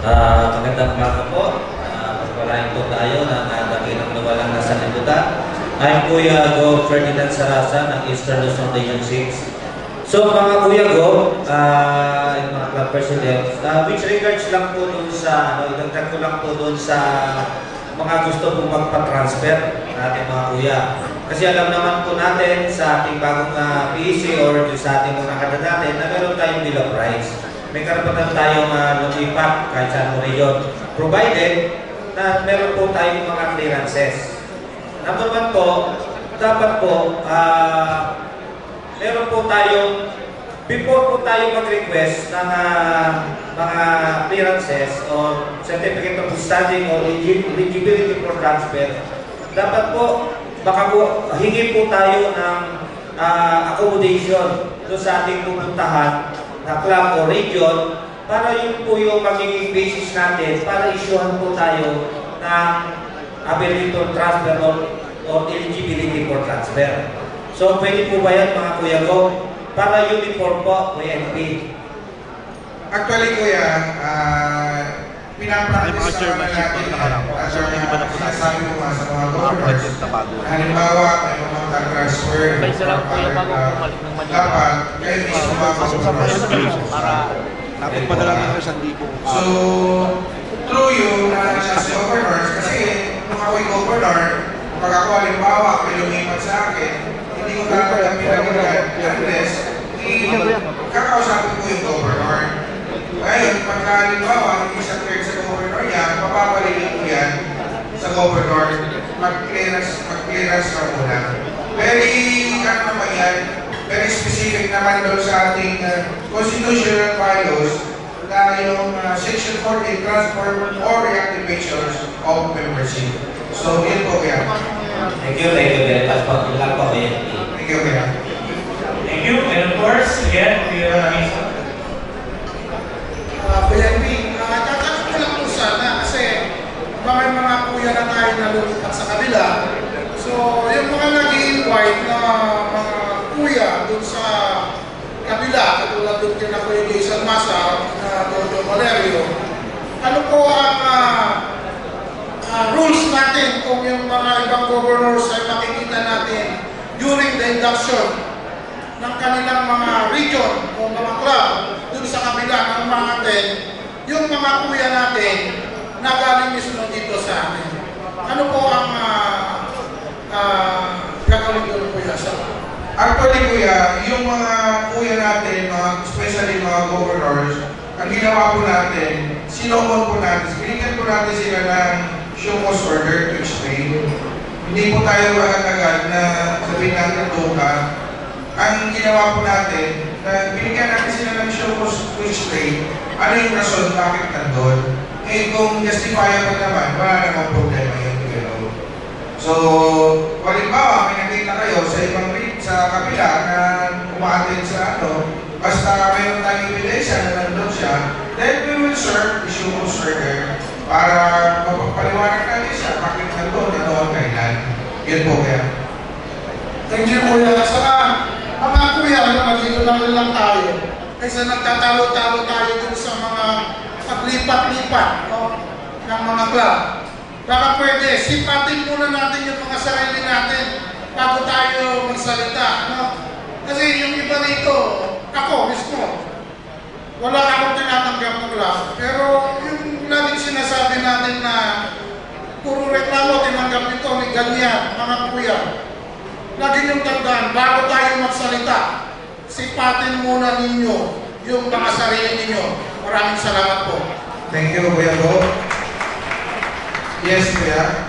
Magandang umaga po. Pagpalain po tayo ng dakilang nawalang nasa libutan. I'm Kuya Go Ferdinand Sarasa ng Eastern Luzon Region 6. So mga Kuya Go, mga club president, which regards lang po dun sa, idagdag ko lang po dun sa mga gusto pong magpa-transfer natin mga Kuya. Kasi alam naman po natin sa ating bagong PEC or sa ating mga kadadatin na meron tayong bill of rights. May karapatan tayong lumipat kahit saan mo region, provided na meron po tayong mga clearances. Number one po, dapat po, meron po tayong, before po tayo mag-request ng mga clearances or certificate of standing or eligibility for transfer, dapat po, baka po, hingi po tayo ng accommodation doon sa ating pupuntahan na club o region para yun po yung magiging basis natin para isyuhan po tayo ng ability to transfer or eligibility for transfer. So pwede po ba yan mga Kuya Go? Para uniform po, UNP. Actually Kuya, pinapractice naman natin at sinasabi mo nga sa mga governors, halimbawa may mga transfer dapat kayo mismo mga governors dapat padala ng 1,000. So through you sa governors, kasi nung ako'y governor, pag ako halimbawa may lumipat sa akin, hindi ko kami unless kakausapin ko yung governor. Ngayon, pagka halimbawa, hindi sa third sa governor yan, papapalitin ko yan sa governor, mag-clearance ka muna. Very specific naman doon sa ating constitutional bylaws na yung Section 14, transfer or reactivations of membership. So, yun po kaya. Thank you very much po. Thank you kaya. Thank you, and of course, again, we are PNP, tatanong ko lang po sana kasi mga kuya na tayo nalulipat sa kabila. So, yung mga nag-i-invite na mga kuya dun sa kabila, katulad dun kina Kuya Jason Masa, na Dodo Valerio, ano po ang rules natin kung yung mga ibang governors ay makikita natin during the induction ng kanilang mga region o mga club dun sa kabila ng mga atin, yung mga kuya natin na galing mismo dito sa atin. Ano po ang gagawin doon kuya sa? Actually kuya, yung mga kuya natin, especially mga governors, ang ginawa po natin, sinomon po natin, binigyan po natin sila ng show cause order to explain. Hindi po tayo agad-agad na sabihin natin doka. Ang ginawa po natin, binigyan natin sila ng show cause to explain ano yung rason bakit nandun. Eh kung justifiable naman, wala namang problema yun. So, halimbawa, may nakita kayo sa ibang sa kabila na umaatin sa basta mayroon tayong ebidensya na nandun siya, then we will serve the show cause order para mapapaliwanag natin siya bakit nandun, ang kailan. Yun po kaya. Thank you kuya. Saka, mga kuya, nandito lang tayo. Kaysa nagtatalo-talo tayo dun sa mga paglipat-lipat ng mga club. Baka pwede, sipatin muna natin yung mga sarili natin bago tayo magsalita. Kasi yung iba rito, ako mismo, wala akong tinatanggap ng club. Pero yung laging sinasabi natin na puro reklamo, tinanggap ito, may ganyan, mga kuya. Lagi niyong tandaan, bago tayo magsalita, sipatin muna ninyo yung mga sarili ninyo. Maraming salamat po. Thank you, Kuya Go. Yes, Kuya.